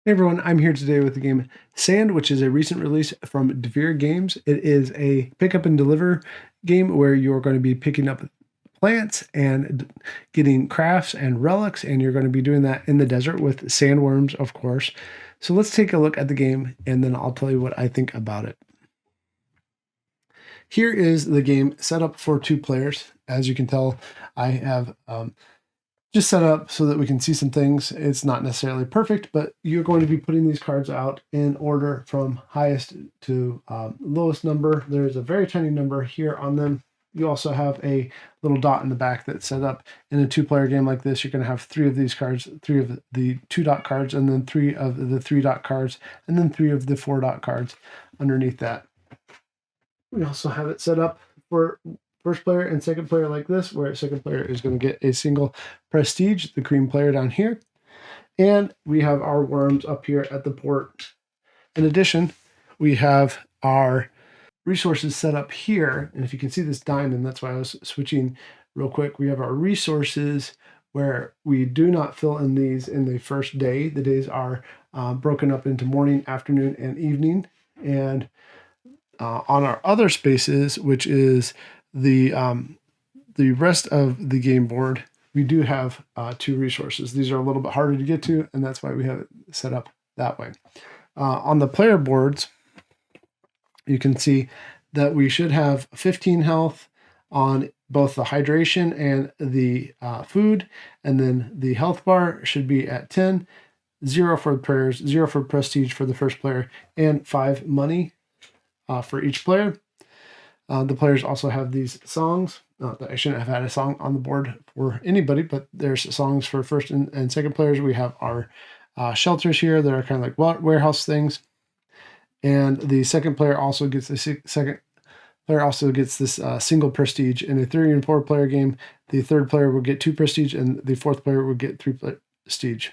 Hey everyone, I'm here today with the game Sand, which is a recent release from Devir Games. It is a pick up and deliver game where you're going to be picking up plants and getting crafts and relics, and you're going to be doing that in the desert with sandworms, of course. So let's take a look at the game, and then I'll tell you what I think about it. Here is the game set up for 2 players. As you can tell, I have just set up so that we can see some things. It's not necessarily perfect, but you're going to be putting these cards out in order from highest to lowest number. There's a very tiny number here on them. You also have a little dot in the back that's set up. In a 2-player game like this, you're going to have 3 of these cards, 3 of the 2-dot cards, and then 3 of the 3-dot cards, and then 3 of the 4-dot cards underneath that. We also have it set up for first player and second player like this, where second player is going to get a single prestige, the cream player down here. And we have our worms up here at the port. In addition, we have our resources set up here. And if you can see this diamond, that's why I was switching real quick. We have our resources where we do not fill in these in the first day. The days are broken up into morning, afternoon, and evening. And on our other spaces, which is the rest of the game board, we do have 2 resources. These are a little bit harder to get to, and that's why we have it set up that way. On the player boards, you can see that we should have 15 health on both the hydration and the food, and then the health bar should be at 10, 0 for the players, 0 for prestige for the first player, and 5 money for each player. The players also have these songs. I shouldn't have had a song on the board for anybody, but there's songs for first and second players. We have our shelters here that are kind of like warehouse things. And the second player also gets this single prestige. In a 3 and 4 player game, the third player will get 2 prestige and the fourth player will get 3 prestige.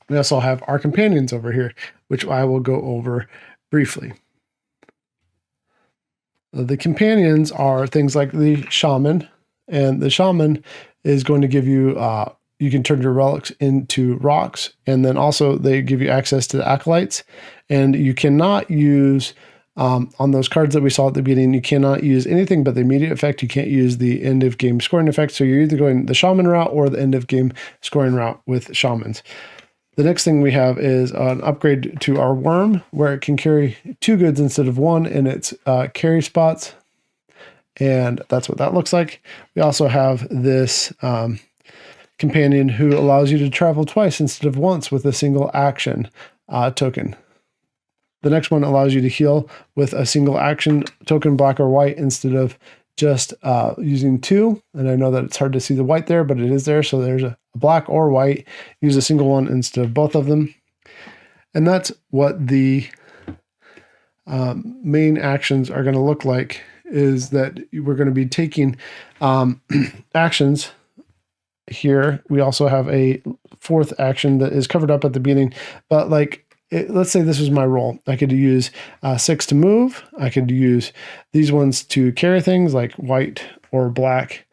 We also have our companions over here, which I will go over briefly. The companions are things like the shaman, and the shaman is going to give you, you can turn your relics into rocks, and then also they give you access to the acolytes, and you cannot use, on those cards that we saw at the beginning, you cannot use anything but the immediate effect. You can't use the end of game scoring effect, so you're either going the shaman route or the end of game scoring route with shamans. The next thing we have is an upgrade to our worm, where it can carry 2 goods instead of 1 in its carry spots. And that's what that looks like. We also have this companion who allows you to travel twice instead of once with a single action token. The next one allows you to heal with a single action token, black or white, instead of just using 2. And I know that it's hard to see the white there, but it is there. So there's a black or white. Use a single one instead of both of them. And that's what the main actions are going to look like, is that we're going to be taking actions here. We also have a 4th action that is covered up at the beginning, but let's say this was my role. I could use 6 to move. I could use these ones to carry things like white or black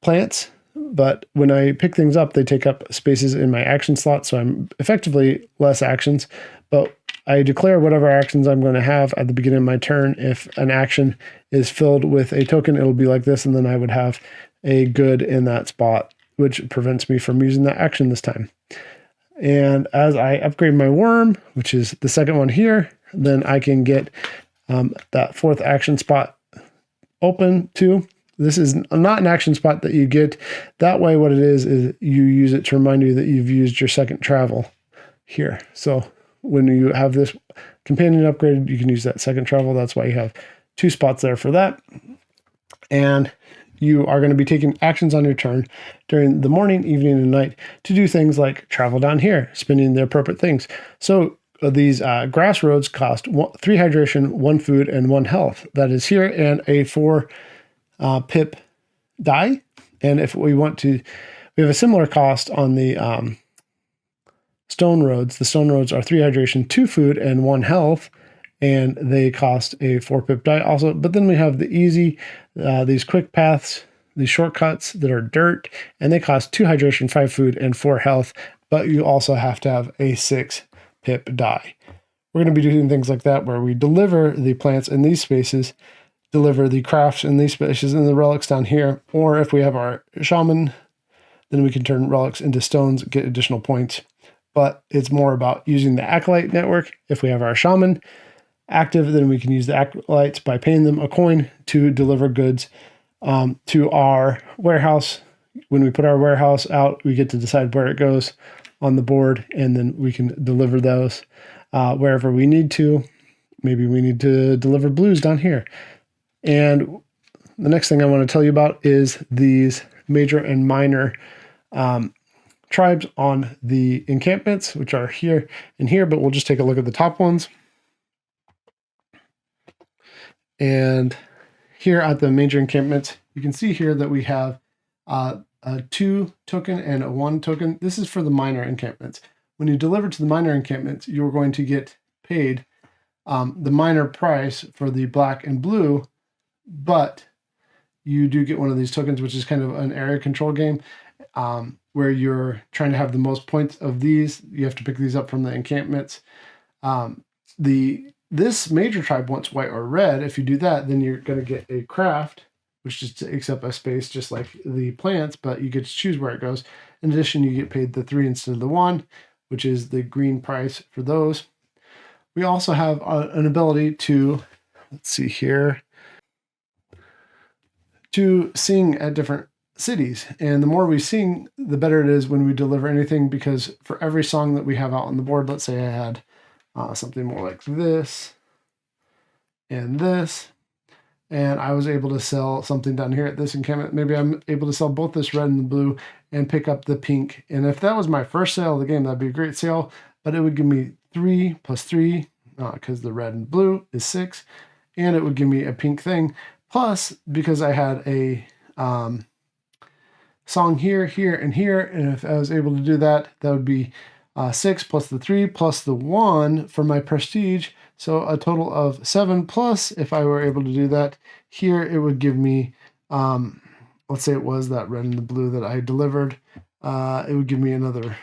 plants. But when I pick things up, they take up spaces in my action slot. So I'm effectively less actions, but I declare whatever actions I'm going to have at the beginning of my turn. If an action is filled with a token, it'll be like this. And then I would have a good in that spot, which prevents me from using that action this time. And as I upgrade my worm, which is the second one here, then I can get that 4th action spot open too. This is not an action spot that you get. That way what it is you use it to remind you that you've used your second travel here. So when you have this companion upgraded, you can use that second travel. That's why you have 2 spots there for that. And you are going to be taking actions on your turn during the morning, evening, and night to do things like travel down here, spending the appropriate things. So these grass roads cost 3 hydration, 1 food, and 1 health. That is here, and a 4 pip die. And if we want to, we have a similar cost on the stone roads. The stone roads are 3 hydration, 2 food, and 1 health. And they cost a 4 pip die also. But then we have the easy, these quick paths, these shortcuts that are dirt, and they cost 2 hydration, 5 food, and 4 health. but you also have to have a 6 pip die. We're going to be doing things like that where we deliver the plants in these spaces, deliver the crafts in these spaces, and the relics down here. Or if we have our shaman, then we can turn relics into stones, get additional points. But it's more about using the acolyte network. If we have our shaman active, then we can use the acolytes by paying them a coin to deliver goods to our warehouse. When we put our warehouse out, we get to decide where it goes on the board, and then we can deliver those wherever we need to. Maybe we need to deliver blues down here. And the next thing I want to tell you about is these major and minor tribes on the encampments, which are here and here, but we'll just take a look at the top ones. And here at the major encampments, you can see here that we have a 2 token and a 1 token. This is for the minor encampments. When you deliver to the minor encampments, you're going to get paid the minor price for the black and blue, but you do get one of these tokens, which is kind of an area control game where you're trying to have the most points of these. You have to pick these up from the encampments. This major tribe wants white or red. If you do that, then you're going to get a craft, which just takes up a space just like the plants, but you get to choose where it goes. In addition, you get paid the 3 instead of the 1, which is the green price for those. We also have an ability to, let's see here, to sing at different cities. And the more we sing, the better it is when we deliver anything, because for every song that we have out on the board, let's say I had something more like this, and I was able to sell something down here at this encampment. Maybe I'm able to sell both this red and the blue and pick up the pink. And if that was my first sale of the game, that'd be a great sale, but it would give me 3 plus 3, because the red and blue is 6, and it would give me a pink thing. Plus, because I had a song here, here, and here, and if I was able to do that, that would be 6 plus the 3 plus the 1 for my prestige, so a total of 7. Plus, if I were able to do that here, it would give me, let's say it was that red and the blue that I delivered, it would give me another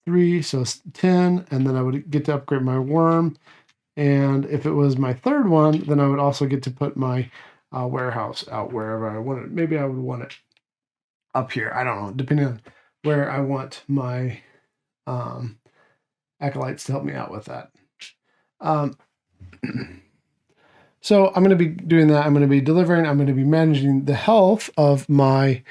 3, so 10, and then I would get to upgrade my worm. And if it was my third one, then I would also get to put my warehouse out wherever I want it. Maybe I would want it up here. I don't know, depending on where I want my acolytes to help me out with that. So I'm going to be doing that. I'm going to be delivering. I'm going to be managing the health of my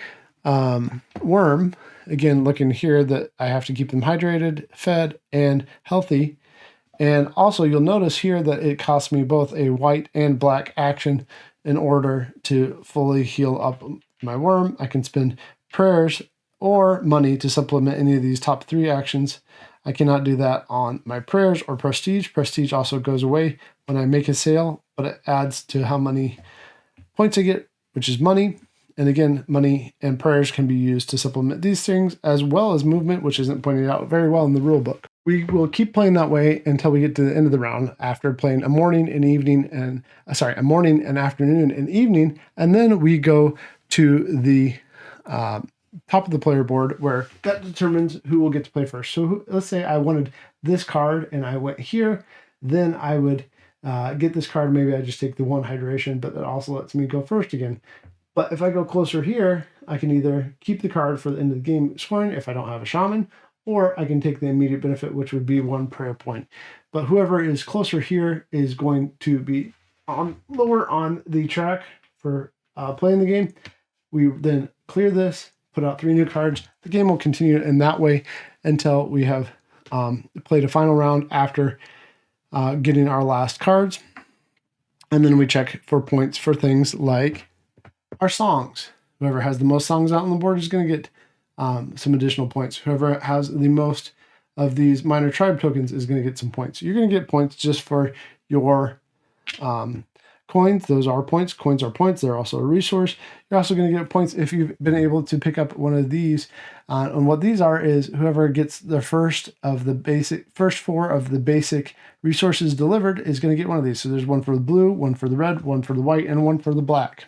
worm. Again, looking here that I have to keep them hydrated, fed, and healthy. And also you'll notice here that it costs me both a white and black action in order to fully heal up my worm. I can spend prayers or money to supplement any of these top 3 actions. I cannot do that on my prayers or prestige. Prestige also goes away when I make a sale, but it adds to how many points I get, which is money. And again, money and prayers can be used to supplement these things, as well as movement, which isn't pointed out very well in the rule book. We will keep playing that way until we get to the end of the round, after playing a morning and evening and a morning and afternoon and evening, and then we go to the top of the player board, where that determines who will get to play first. So let's say I wanted this card and I went here, then I would get this card. Maybe I just take the 1 hydration, but that also lets me go first again. But if I go closer here, I can either keep the card for the end of the game scoring if I don't have a shaman, or I can take the immediate benefit, which would be 1 prayer point. But whoever is closer here is going to be lower on the track for playing the game. We then clear this, put out 3 new cards. The game will continue in that way until we have played a final round after getting our last cards. And then we check for points for things like our songs. Whoever has the most songs out on the board is going to get some additional points. Whoever has the most of these minor tribe tokens is going to get some points. You're going to get points just for your coins. Those are points. Coins are points. They're also a resource. You're also going to get points if you've been able to pick up one of these. And what these are is whoever gets the first 4 of the basic resources delivered is going to get one of these. So there's 1 for the blue, 1 for the red, 1 for the white, and 1 for the black.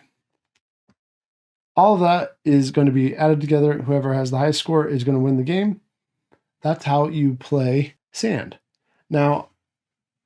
All of that is going to be added together. Whoever has the highest score is going to win the game. that's how you play Sand. Now,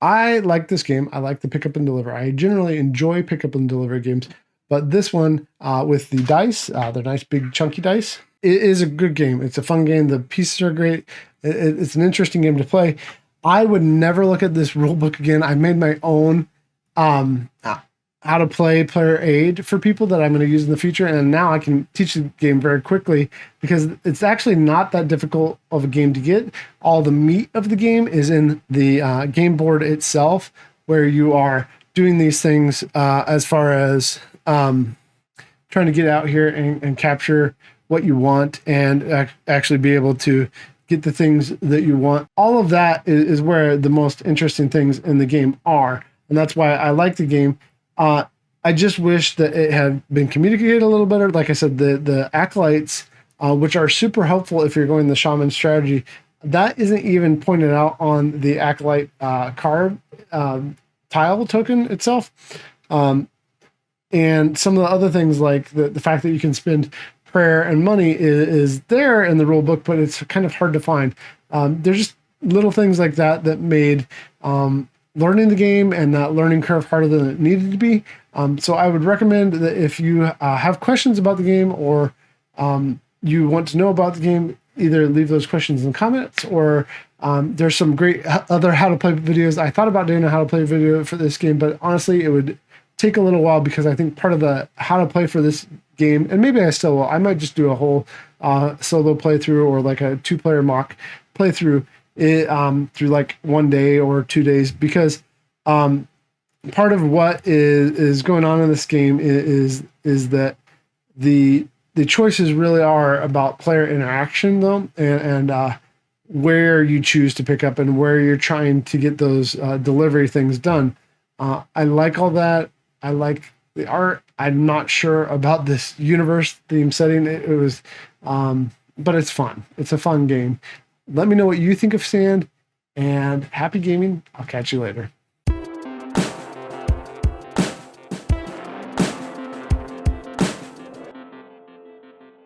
I like this game. I like the pick up and deliver. I generally enjoy pick up and deliver games, but this one with the dice, the nice big chunky dice, it is a good game. It's a fun game. The pieces are great. It's an interesting game to play. I would never look at this rule book again. I made my own how to play player aid for people that I'm going to use in the future. And now I can teach the game very quickly because it's actually not that difficult of a game to get. All the meat of the game is in the game board itself, where you are doing these things as far as trying to get out here and capture what you want and actually be able to get the things that you want. All of that is where the most interesting things in the game are. And that's why I like the game. I just wish that it had been communicated a little better. Like I said, the acolytes, which are super helpful if you're going the shaman strategy, that isn't even pointed out on the acolyte card tile token itself. And some of the other things, like the fact that you can spend prayer and money is there in the rule book, but it's kind of hard to find. There's just little things like that that made learning the game and that learning curve harder than it needed to be. So I would recommend that if you have questions about the game or you want to know about the game, either leave those questions in the comments or there's some great other how to play videos. I thought about doing a how to play video for this game, but honestly, it would take a little while because I think part of the how to play for this game, and maybe I still will, I might just do a whole solo playthrough or like a 2-player mock playthrough through like 1 day or 2 days, because part of what is going on in this game is that the choices really are about player interaction though, and where you choose to pick up and where you're trying to get those delivery things done. I like all that. I like the art. I'm not sure about this universe theme setting. It was, but it's fun. It's a fun game. Let me know what you think of Sand, and happy gaming. I'll catch you later.